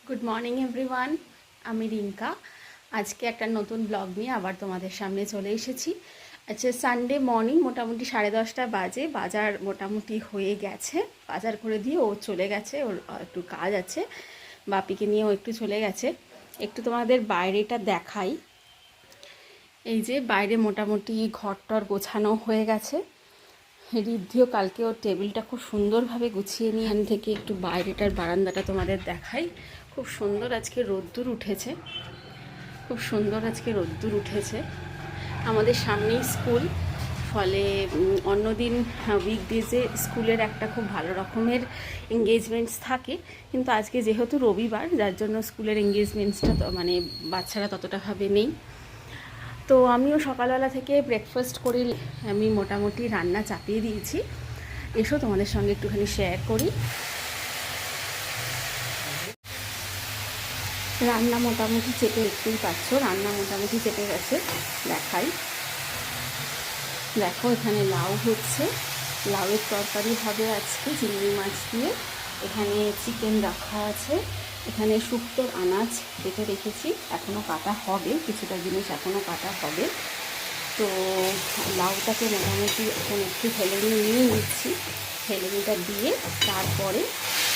Good morning everyone, আমি রিঙ্কা। আজকে একটা নতুন ব্লগ নিয়ে আবার তোমাদের সামনে চলে এসেছি। আচ্ছা, সানডে মর্নিং মোটামুটি 10:30 বাজে। বাজার মোটামুটি হয়ে গেছে, বাজার করে দিয়ে ও চলে গেছে, ওর একটু কাজ আছে, বাপিকে নিয়েও একটু চলে গেছে। একটু তোমাদের বাইরেটা দেখাই। এই যে বাইরে মোটামুটি ঘরটর গোছানো হয়ে গেছে। ঋদ্ধিও কালকে ওর টেবিলটা খুব সুন্দরভাবে গুছিয়ে নিয়ে এখান থেকে একটু বাইরেটার বারান্দাটা তোমাদের দেখাই। খুব সুন্দর আজকে রোদ্দুর উঠেছে, খুব সুন্দর আজকে রোদ্দুর উঠেছে। আমাদের সামনেই স্কুল, ফলে অন্যদিন উইকডেজে স্কুলের একটা খুব ভালো রকমের এঙ্গেজমেন্টস থাকে, কিন্তু আজকে যেহেতু রবিবার, যার জন্য স্কুলের এঙ্গেজমেন্টসটা মানে বাচ্চারা ততটাভাবে নেই। তো আমিও সকালবেলা থেকে ব্রেকফাস্ট করে আমি মোটামুটি রান্না চাপিয়ে দিয়েছি। এসো তোমাদের সঙ্গে একটুখানি শেয়ার করি। রান্না মোটামুটি চেপে, দেখতেই পাচ্ছ রান্না মোটামুটি চেপে গেছে। দেখাই, দেখো এখানে লাউ হচ্ছে, লাউয়ের তরকারি হবে আজকে চিংড়ি মাছ দিয়ে। এখানে চিকেন রাখা আছে, এখানে শুক্তোর আনাজ কেটে রেখেছি, এখনও কাটা হবে, কিছুটা জিনিস এখনও কাটা হবে। তো লাউটাকে মোটামুটি এখন একটু হেলেনি নিয়ে নিচ্ছি, হেলেনিটা দিয়ে তারপরে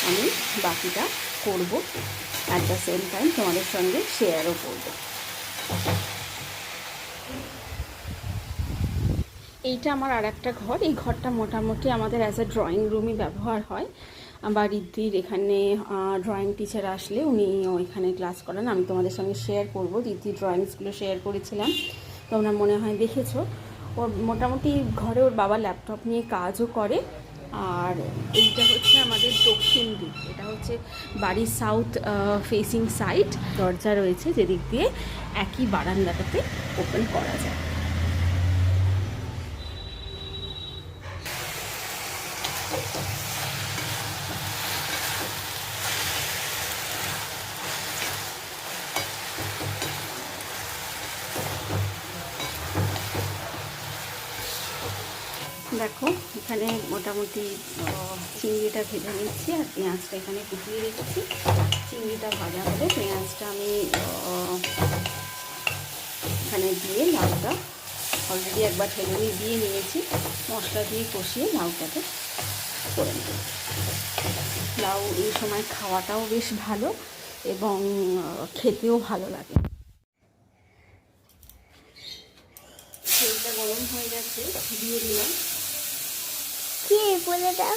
আমি বাকিটা করব, অ্যাট দ্য সেম টাইম তোমাদের সঙ্গে শেয়ারও করব। এইটা আমার আর একটা ঘর, এই ঘরটা মোটামুটি আমাদের অ্যাজ এ ড্রয়িং রুমই ব্যবহার হয়। বা ঋদ্ধির এখানে ড্রয়িং টিচার আসলে উনি এখানে ক্লাস করেন, আমি তোমাদের সঙ্গে শেয়ার করব। ঋদ্ধির ড্রয়িংসগুলো শেয়ার করেছিলাম, তোমরা মনে হয় দেখেছো। ওর মোটামুটি ঘরে ওর বাবা ল্যাপটপ নিয়ে কাজও করে। আর এইটা হচ্ছে আমাদের দক্ষিণ দিক, এটা হচ্ছে বাড়ির সাউথ ফেসিং সাইড। দরজা রয়েছে যেদিক দিয়ে একই বারান্দাটাতে ওপেন করা যায়। দেখো এখানে মোটামুটি চিংড়িটা ভেজে নিচ্ছি, আর পেঁয়াজটা এখানে কুচিয়ে রেখেছি। চিংড়িটা ভাজা হলে পেঁয়াজটা আমি এখানে দিয়ে লাউটা অলরেডি একবার ঠেলে দিয়ে নিয়েছি, মশলা দিয়ে কষিয়ে লাউটাকে করে নেব। লাউ এই সময় খাওয়াটাও বেশ ভালো এবং খেতেও ভালো লাগে। তেলটা গরম হয়ে গেছে, দিয়ে দিলাম। কি বলে দাও,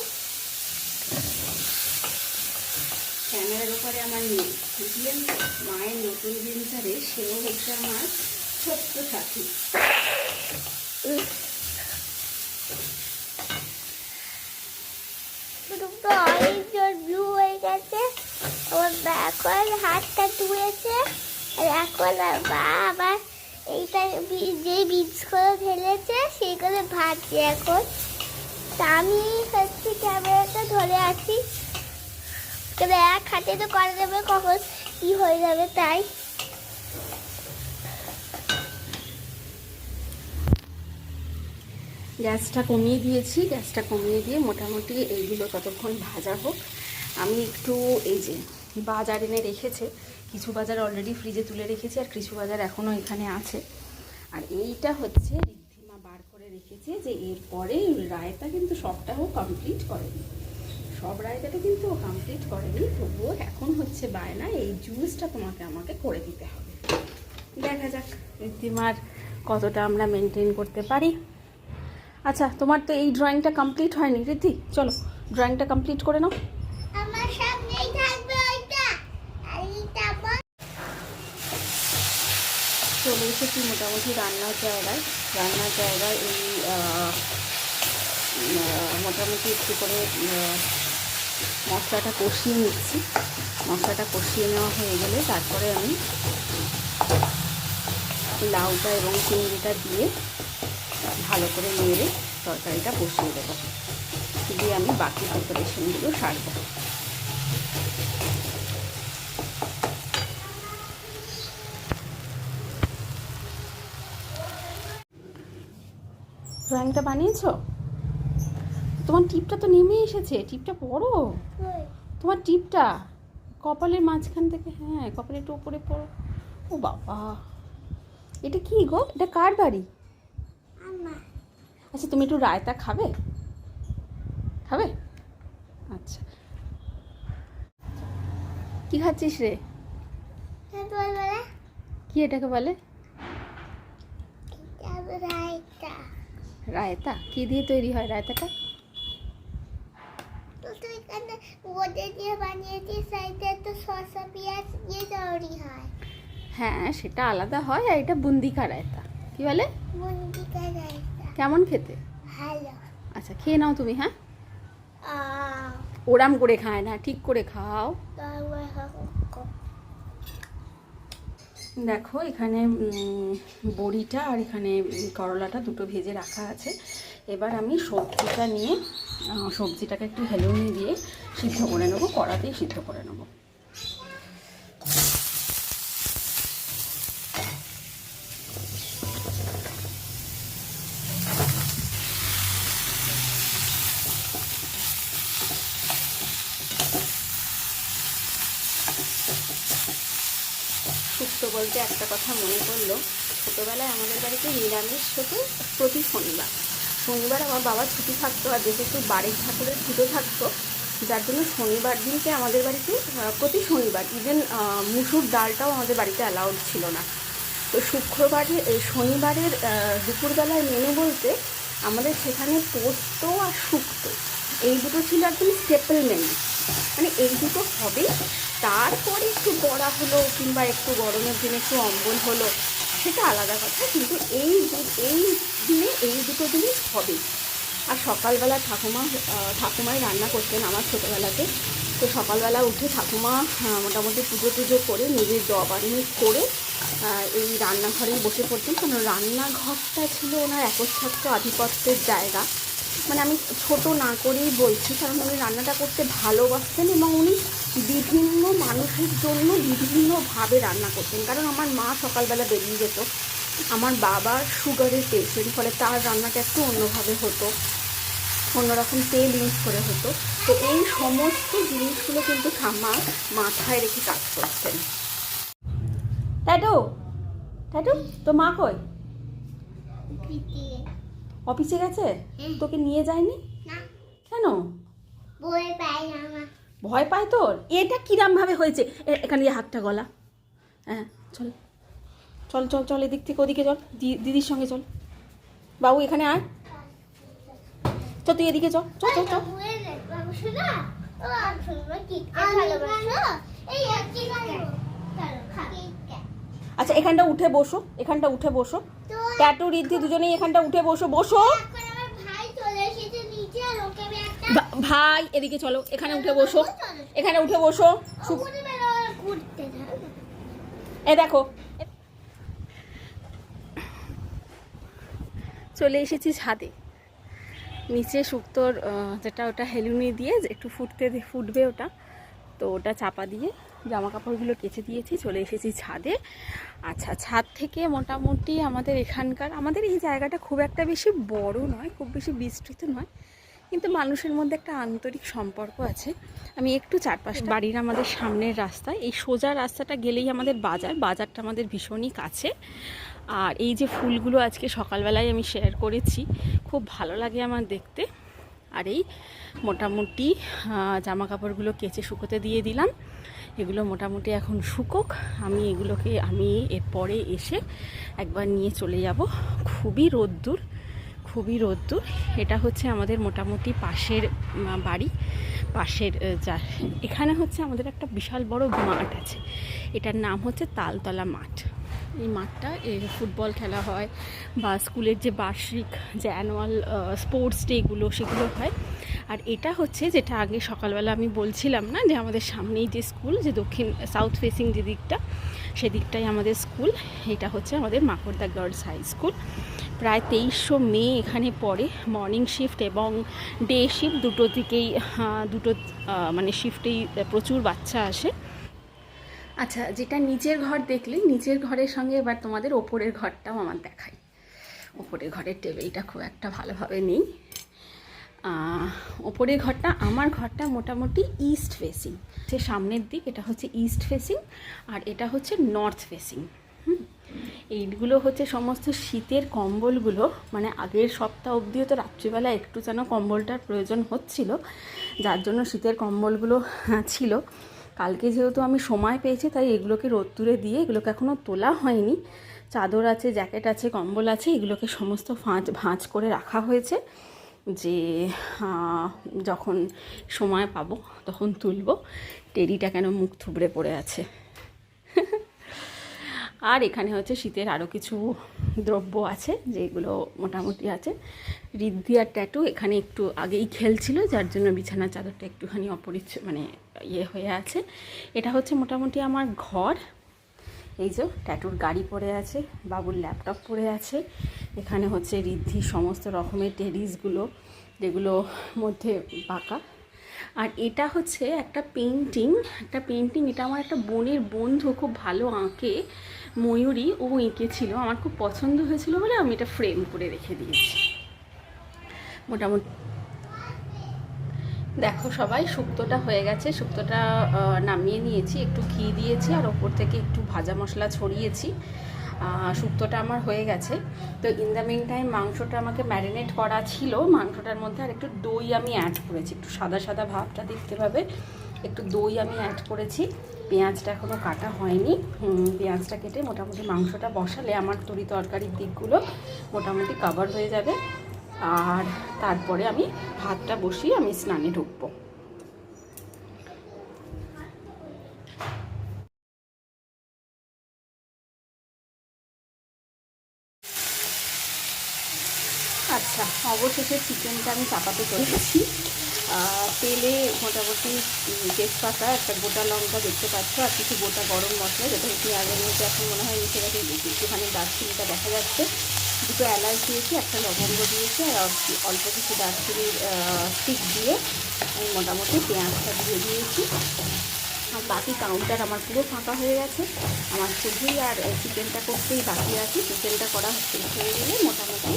ক্যামেরার উপরে আমার নেই, বুঝলেন? মায়ের নতুন জিনিসটারে সেও হচ্ছে আমার ছোট্ট সাথী। অনেক জোর ব্লু হয়ে গেছে। আমার এখন হাতটা ধুয়েছে, আর এখন আবার এইটা যে বীজগুলো ঢেলেছে সেইগুলো ভাজছে এখন। তা আমি হচ্ছে ক্যামেরাটা ধরে আছি, এক হাতে তো করা যাবে, কখন কি হয়ে যাবে তাই। গ্যাসটা কমিয়ে দিয়েছি, গ্যাসটা কমিয়ে দিয়ে মোটামুটি এইগুলো ততক্ষণ ভাজা হোক। আমি একটু এই যে বাজার এনে রেখেছে, কিছু বাজার অলরেডি ফ্রিজে তুলে রেখেছি, আর কিছু বাজার এখনও এখানে আছে। আর এইটা হচ্ছে ঋদ্ধিমা বার করে রেখেছে যে এরপরে রায়তা কিন্তু সবটাও কমপ্লিট করেনি, সব রায়তাটা কিন্তু ও কমপ্লিট করেনি, তবুও এখন হচ্ছে বায়না এই জুসটা আমাকে করে দিতে হবে। দেখা যাক ঋদ্ধিমার কতটা আমরা মেনটেন করতে পারি। আচ্ছা, তোমার তো এই ড্রয়িংটা কমপ্লিট হয়নি ঋদ্ধি, চলো ড্রয়িংটা কমপ্লিট করে নাও। আমার সামনেই থাকবে ওইটা, আর এইটা আমার। চলে এসেছি মোটামুটি রান্নার জায়গায়। এই মোটামুটি একটু করে মশলাটা কষিয়ে নিচ্ছি। মশলাটা কষিয়ে নেওয়া হয়ে গেলে তারপরে আমি লাউটা এবং চিংড়িটা দিয়ে ভালো করে নেড়ে তরকারিটা বসিয়ে দেবো, দিয়ে আমি বাকি প্রিপারেশনগুলো সারবো। ড্রয়িংটা বানিয়েছো? তোমার টিপটা তো নেমে এসেছে, টিপটা পড়ো, তোমার টিপটা কপালের মাঝখান থেকে, হ্যাঁ কপালে একটু উপরে পড়ো। ও বাবা, এটা কি গো, এটা কার বাড়ি? আচ্ছা তুমি একটু রায়তা খাবে? খাবে? আচ্ছা, কি খাচ্ছিস রে? কি এটাকে বলে? রায়তা? কি দিয়ে তৈরি হয় রায়তাটা? হ্যাঁ সেটা আলাদা হয়, আর এটা বুন্দি কা রায়তা। কি বলে? কেমন খেতে? ভালো। আচ্ছা খেয়ে নাও তুমি। হ্যাঁ ওরাম করে খায় না, ঠিক করে খাও। দেখো এখানে বড়িটা আর এখানে করলাটা দুটো ভেজে রাখা আছে। এবার আমি সবজিটা নিয়ে সবজিটাকে একটু হেলুনি দিয়ে সিদ্ধ করে নেবো, কড়াতেই সিদ্ধ করে নেবো। শুক্তো বলতে একটা কথা মনে পড়লো, ছোটোবেলায় আমাদের বাড়িতে নিরামিষ হতো প্রতি শনিবার। শনিবার আমার বাবার ছুটি থাকতো, আর যেহেতু বাড়ির ঠাকুরের পুজো থাকতো, যার জন্য শনিবার দিনকে আমাদের বাড়িতে প্রতি শনিবার ইভেন মুসুর ডালটাও আমাদের বাড়িতে অ্যালাউড ছিল না। তো শুক্রবারে শনিবারের দুপুরবেলার মেনু বলতে আমাদের সেখানে পোস্ত আর শুক্তো এই দুটো ছিল একদম স্টেপল মেনু। মানে এই দুটো হবে, তারপরে একটু বড়া হলো কিংবা একটু গরমের দিনে একটু অম্বল হলো, সেটা আলাদা কথা, কিন্তু এই দিনে এই দুটো জিনিস হবে। আর সকালবেলা ঠাকুমাই রান্না করতেন আমার ছোটোবেলাতে। তো সকালবেলা উঠে ঠাকুমা মোটামুটি পুজো টুজো করে নিজের জব আর্নি করে এই রান্নাঘরেই বসে পড়তেন, কারণ রান্নাঘরটা ছিল ওনার একচ্ছত্র আধিপত্যের জায়গা। মানে আমি ছোট না করেই বলছি, কারণ উনি রান্নাটা করতে ভালোবাসতেন এবং উনি বিভিন্ন মানুষের জন্য বিভিন্নভাবে রান্না করতেন। কারণ আমার মা সকালবেলা বেরিয়ে যেত, আমার বাবা সুগারের পেশেন্ট, ফলে তার রান্নাটা একটু অন্যভাবে হতো, অন্যরকম তেল ইউজ করে হতো। তো এই সমস্ত জিনিসগুলো কিন্তু ঠাম্মা মাথায় রেখে কাজ করতেন। ট্যাটু তো মা কই? অফিসে গেছে? তোকে নিয়ে যায়নি কেন? ভয় পায় তোর? এটা কিরাম ভাবে হয়েছে? এখানে দিয়ে হাতটা গলা। হ্যাঁ চল চল চল চল, এদিক থেকে ওদিকে চল, দিদির সঙ্গে চল। বাবু এখানে আয়, চল তুই এদিকে চল চল চল চল। আচ্ছা এখানটা উঠে বসো, এখানটা উঠে বসো, ট্যাটু রিদ্ধি দুজনেই এখানটা উঠে বসো। বসো ভাই, এদিকে চলো, এখানে উঠে বসো, এখানে উঠে বসো। এ দেখো চলে এসেছি ছাদে। নিচে শুক্তোর যেটা ওটা হেলুনি দিয়ে একটু ফুটবে ওটা, তো ওটা চাপা দিয়ে জামা কাপড়গুলো কেচে দিয়েছি, চলে এসেছি ছাদে। আচ্ছা ছাদ থেকে মোটামুটি আমাদের এই জায়গাটা খুব একটা বেশি বড় নয়, খুব বেশি বিস্তৃত নয়, কিন্তু মানুষের মধ্যে একটা আন্তরিক সম্পর্ক আছে। আমি একটু চারপাশে বাড়ির আমাদের সামনের রাস্তা, এই সোজা রাস্তাটা গেলেই আমাদের বাজারটা আমাদের ভীষণই কাছে। আর এই যে ফুলগুলো আজকে সকালবেলায় আমি শেয়ার করেছি, খুব ভালো লাগে আমার দেখতে। আর এই মোটামুটি জামা কাপড়গুলো কেচে শুকোতে দিয়ে দিলাম, এগুলো মোটামুটি এখন শুকোক। আমি এরপরে এসে একবার নিয়ে চলে যাব। খুবই রোদ্দুর। এটা হচ্ছে আমাদের মোটামুটি পাশের বাড়ি, এখানে হচ্ছে আমাদের একটা বিশাল বড় মাঠ আছে, এটার নাম হচ্ছে তালতলা মাঠ। এই মাঠটা ফুটবল খেলা হয়, বা স্কুলের যে বার্ষিক যে অ্যানুয়াল স্পোর্টস ডেগুলো সেগুলো হয়। আর এটা হচ্ছে যেটা আগে সকালবেলা আমি বলছিলাম না, যে আমাদের সামনেই যে স্কুল, যে সাউথ ফেসিং যে দিকটা, সেদিকটাই আমাদের স্কুল। এটা হচ্ছে আমাদের মাকড়দা গার্লস হাই স্কুল। প্রায় 2300 মেয়ে এখানে পড়ে, মর্নিং শিফট এবং ডে শিফট দুটো দিকেই, মানে শিফটেই প্রচুর বাচ্চা আসে। আচ্ছা যেটা নিচের ঘর দেখলে, নিচের ঘরের সঙ্গে এবার তোমাদের ওপরের ঘরটাও আমার দেখাই। ওপরের ঘরের টেবিলটা খুব একটা ভালোভাবে নেই। ওপরের ঘরটা, আমার ঘরটা মোটামুটি ইস্ট ফেসিং, সে সামনের দিক এটা হচ্ছে ইস্ট ফেসিং, আর এটা হচ্ছে নর্থ ফেসিং। এইগুলো হচ্ছে সমস্ত শীতের কম্বলগুলো, মানে আগের সপ্তাহ অবধিও তো রাত্রিবেলা একটু যেন কম্বলটার প্রয়োজন হচ্ছিল, যার জন্য শীতের কম্বলগুলো ছিল। কালকে যেহেতু আমি সময় পেয়েছি তাই এগুলোকে রোদ্দুরে দিয়ে, এগুলোকে এখনও তোলা হয়নি, চাদর আছে, জ্যাকেট আছে, কম্বল আছে, এগুলোকে সমস্ত ভাঁজ করে রাখা হয়েছে, যে যখন সময় পাবো তখন তুলব। টেরিটা কেন মুখ থুবড়ে পড়ে আছে। আর এখানে হচ্ছে শীতের আরও কিছু দ্রব্য আছে যেগুলো মোটামুটি আছে। ঋদ্ধি আর ট্যাটু এখানে একটু আগেই খেলছিল, যার জন্য বিছানার চাদরটা একটুখানি মানে ইয়ে হয়ে আছে। এটা হচ্ছে মোটামুটি আমার ঘর। এই যে ট্যাটুর গাড়ি পড়ে আছে, বাবুর ল্যাপটপ পড়ে আছে, এখানে হচ্ছে ঋদ্ধির সমস্ত রকমের টেরিসগুলো যেগুলো মধ্যে পাকা। আর এটা হচ্ছে একটা পেন্টিং, এটা আমার একটা বোনের বন্ধু খুব ভালো আঁকে, ময়ূরী, ও এঁকেছিল, আমার খুব পছন্দ হয়েছিল বলে আমি এটা ফ্রেম করে রেখে দিয়েছি। মোটামুটি দেখো সবাই, শুক্তোটা হয়ে গেছে, শুক্তোটা নামিয়ে নিয়েছি, একটু ঘি দিয়েছি আর ওপর থেকে একটু ভাজা মশলা ছড়িয়েছি। শুক্তোটা আমার হয়ে গেছে। তো ইন দ্য মিন টাইম মাংসটা আমাকে ম্যারিনেট করা ছিল, মাংসটার মধ্যে আর একটু দই আমি অ্যাড করেছি, একটু সাদা সাদা ভাবটা দেখতে পাবে, একটু দই আমি অ্যাড করেছি। পেঁয়াজটা এখনও কাটা হয়নি, পেঁয়াজটা কেটে মোটামুটি মাংসটা বসালে আমার তরকারির দিকগুলো মোটামুটি কভার হয়ে যাবে। আর তারপরে আমি ভাতটা বসিয়ে আমি স্নানে ঢুকবো। আচ্ছা, অবশেষে চিকেনটা আমি চাপাতে চলে গেছি। তেলে মোটামুটি তেজপাতা, একটা গোটা লঙ্কা দেখতে পাচ্ছ, আর কিছু গোটা গরম মশলা, যেটা পেঁয়াজের মধ্যে এখন মনে হয় মিশে গেছে, একটুখানি দারচিনিটা দেখা যাচ্ছে, দুটো এলাচ দিয়েছি, একটা লবঙ্গ দিয়েছি, আর অল্প কিছু দারচিনির স্টিক দিয়ে আমি মোটামুটি পেঁয়াজটা দিয়ে দিয়েছি। আর বাকি কাউন্টার আমার পুরো ফাঁকা হয়ে গেছে, আমার শুধুই আর চিকেনটা করতেই বাকি আছে। চিকেনটা করা শেষ হয়ে গেলে মোটামুটি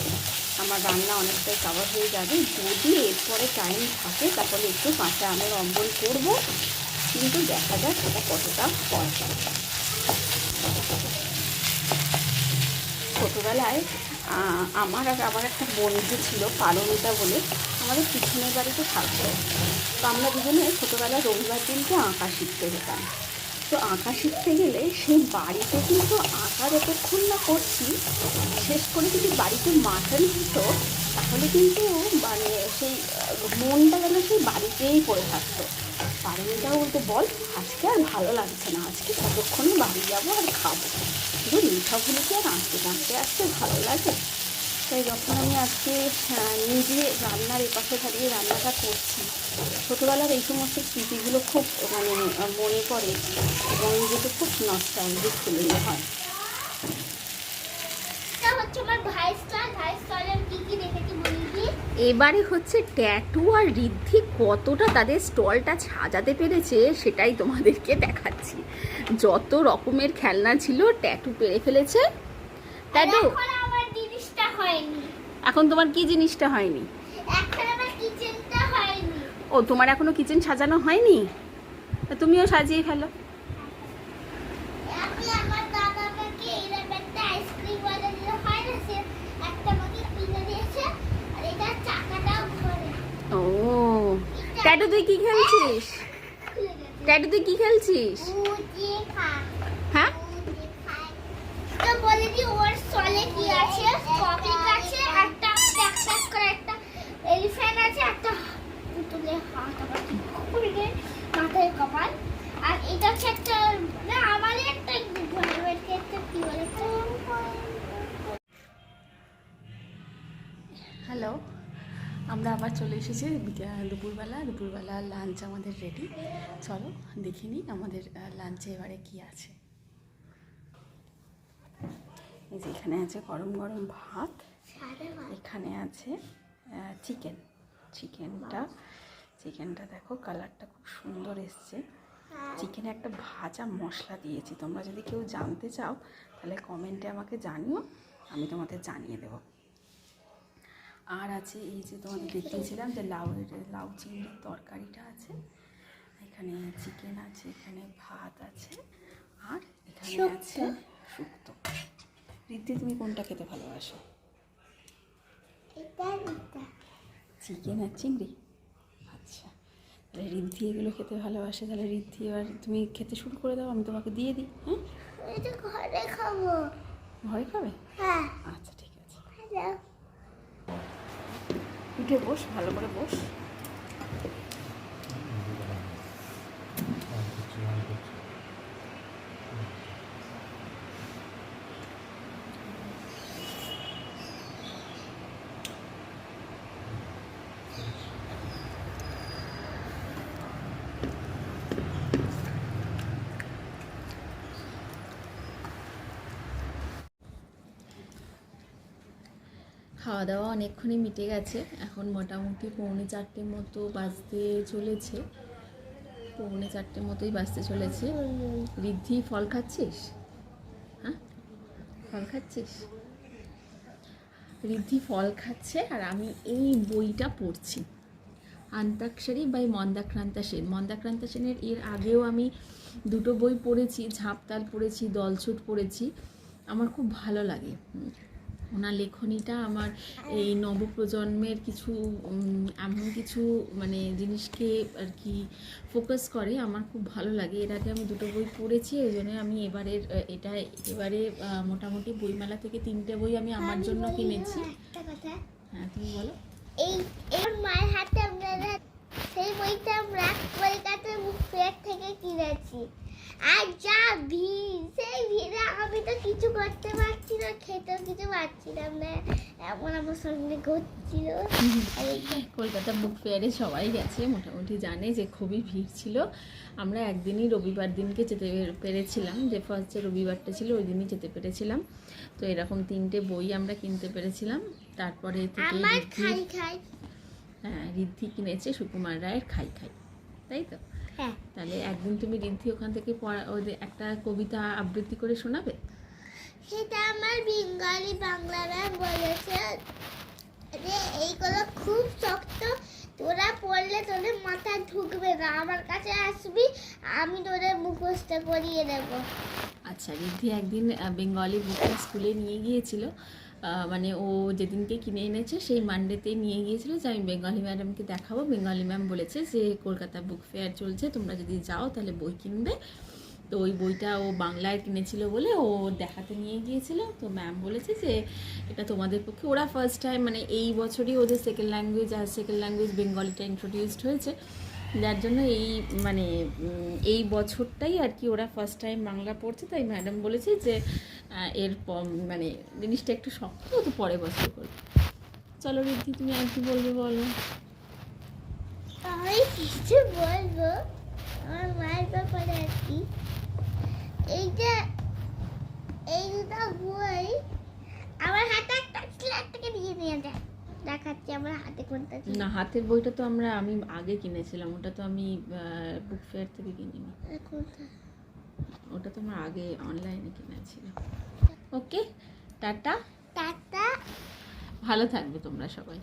আমার রান্না অনেকটাই কভার হয়ে যাবে। যদি এরপরে টাইম থাকে তাহলে একটু কাঁচা আমের অম্বল করব, কিন্তু দেখা যাক সেটা কতটা হয়। ছোটোবেলায় আমার আর আবার একটা বন্ধু ছিল পারমিতা বলে, আমাদের পিছনের বাড়িতে থাকতো। তো আমরা দুজনে ছোটোবেলায় রবিবার দিনকে আঁকা শিখতে যেতাম। তো আঁকা শিখতে গেলে সেই বাড়িতে কিন্তু আঁকা যতক্ষণ না করছি, শেষ করে যদি বাড়িতে মাটন হতো তাহলে কিন্তু মানে সেই মনটা যেন সেই বাড়িতেই পড়ে থাকতো। পারমিতাও বলতে, বল আজকে আর ভালো লাগছে না, আজকে কতক্ষণে বাড়ি যাবো আর খাবো, শুধু মিঠাগুলিকে আর আঁকতে আসতে ভালো লাগে। তাই যখন আমি আজকে নিজে রান্নার এপাশে দাঁড়িয়ে রান্নাটা করছি, ছোটোবেলার এই সমস্ত স্মৃতিগুলো খুব মানে মনে পড়ে এবং নিজেকে খুব নস্টালজিক ফিলিং হয়। এবারে হচ্ছে ট্যাটু আর ঋদ্ধি কতটা তাদের স্টলটা সাজাতে পেরেছে সেটাই তোমাদেরকে দেখাচ্ছি। যত রকমের খেলনা ছিল ট্যাটু পেরে ফেলেছে। ট্যাটু এখন তোমার কি জিনিসটা হয়নি? ও, তোমার এখনো কিচেন সাজানো হয়নি, তুমিও সাজিয়ে ফেলো। ও ট্যাটু, তুই কি খেলছিস? ট্যাটু তুই কি খেলছিস? হ্যাঁ, তো বলে দি ওর স্টলে কি আছে? কপিক আছে, একটা ট্যাক্সাস করে একটা এলিফ্যান্ট আছে, একটা পুতুলের হাত, আবার মাথায় কপাল, আর এটা হচ্ছে একটা না আমারই একটা ঘরেরকে একটা কি বলে। হ্যালো, আমরা আবার চলে এসেছি দুপুরবেলা লাঞ্চ আমাদের রেডি। চলো দেখে নিই আমাদের লাঞ্চে এবারে কি আছে। এই যে এখানে আছে গরম গরম ভাত, এখানে আছে চিকেনটা দেখো কালারটা খুব সুন্দর এসছে। চিকেনে একটা ভাজা মশলা দিয়েছি, তোমরা যদি কেউ জানতে চাও তাহলে কমেন্টে আমাকে জানিও, আমি তোমাদের জানিয়ে দেবো। আর আছে এই যে তোমাদের দেখিয়েছিলাম যে লাউ চিংড়ির তরকারিটা আছে, এখানে চিকেন আছে, এখানে ভাত আছে, আর এখানে আছে শুক্তো। রিদ্ধি, তুমি কোনটা খেতে ভালোবাসো? চিকেন আর চিংড়ি। আচ্ছা, তাহলে রিদ্ধি এগুলো খেতে ভালোবাসে। তাহলে রিদ্ধি এবার তুমি খেতে শুরু করে দাও, আমি তোমাকে দিয়ে দিই। হ্যাঁ, এটা ঘরে খাবো। ঘরে খাবে? হ্যাঁ। আচ্ছা ঠিক আছে, হ্যালো। উঠে বস, ভালো করে বস। খাওয়া দাওয়া অনেকক্ষণই মিটে গেছে, এখন মোটামুটি 3:45 মতো বাজতে চলেছে, 3:45 মতোই বাজতে চলেছে। রিদ্ধি, ফল খাচ্ছিস? হ্যাঁ, ফল খাচ্ছিস? রিদ্ধি ফল খাচ্ছে আর আমি এই বইটা পড়ছি, আন্তাক্ষরী বাই মন্দাক্রান্তা সেন। মন্দাক্রান্তা সেনের এর আগেও আমি দুটো বই পড়েছি, ঝাঁপতাল পড়েছি, দলছুট পড়েছি, আমার খুব ভালো লাগে। ওনার লেখনীটা আমার এই নবপ্রজন্মের কিছু এমন কিছু মানে জিনিসকে আর কি ফোকাস করে, আমার খুব ভালো লাগে। এর আগে আমি দুটো বই পড়েছি, ওই জন্য আমি এবারে মোটামুটি বইমেলা থেকে 3টে বই আমি আমার জন্য কিনেছি। হ্যাঁ, তুমি বলো। এই মায়ের হাতে আমরা সেই বইটা আমরা কলকাতার বুক ফেয়ার থেকে কিনেছি। আর যা ভিড়, সেই ভিড়ে আমি তো কিছু করতে পারছি না, খেতেও কিছু পারছিলাম না, এমন আমার সঙ্গে ঘুরছিল। কলকাতা বুক ফেয়ারে সবাই গেছে, মোটামুটি জানে যে খুবই ভিড় ছিল। আমরা একদিনই রবিবার দিনকে যেতে পেরেছিলাম, যে ফার্স্ট যে রবিবারটা ছিল ওই দিনই যেতে পেরেছিলাম। তো এরকম 3টে বই আমরা কিনতে পেরেছিলাম। তারপরে থেকে হ্যাঁ, রিদ্ধি কিনেছে সুকুমার রায়ের খাই খাই, তাই তো? হ্যাঁ। তাহলে একদিন তুমি রিদ্ধি ওখান থেকে ওদের একটা কবিতা আবৃত্তি করে শোনাবে? সেটা আমার বেঙ্গলি বাংলা ম্যাম বলেছে যে এইগুলো খুব শক্ত, তোরা পড়লে তোদের মাথায় ঢুকবে না, আমার কাছে আসবি, আমি তোদের মুখস্থ করিয়ে দেবো। আচ্ছা, রিদ্ধি একদিন বেঙ্গলি বুকটা স্কুলে নিয়ে গিয়েছিল, মানে ও যেদিনকে কিনে এনেছে সেই মানডেতে নিয়ে গিয়েছিল যে আমি বেঙ্গলি ম্যাডামকে দেখাবো। বেঙ্গলি ম্যাম বলেছে যে কলকাতা বুক ফেয়ার চলছে, তোমরা যদি যাও তাহলে বই কিনবে। তো ওই বইটা ও বাংলায় কিনেছিল বলে ও দেখাতে নিয়ে গিয়েছিল। তো ম্যাম বলেছে যে এটা তোমাদের পক্ষে, ওরা ফার্স্ট টাইম মানে এই বছরই ওদের সেকেন্ড ল্যাঙ্গুয়েজ বেঙ্গলিটা ইন্ট্রোডিউসড হয়েছে, যার জন্য মানে এই বছরটাই আর কি ওরা ফার্স্ট টাইম বাংলা পড়ছে। তাই ম্যাডাম বলেছে যে এর মানে জিনিসটা একটু শক্ত, তো পরে বছর করবে। চলো রিদ্ধি, তুমি আর কি বলবে বলো? আমি কিছু বলবো আমার মায়ের ব্যাপারে আর কি। এই দুটো বই আমার হাতে একটা ছিল, একটাকে নিয়ে যায়, দেখাচ্ছি আমার হাতে কোনটা ছিল। না, হাতের বইটা তো আমি আগে কিনেছিলাম, ওটা তো আমি বুক ফেয়ার থেকে কিনিনি, ওটা তো আমার আগে অনলাইনে কিনেছিল। ওকে, টাটা। টাটা। ভালো থাকবে তোমরা সবাই।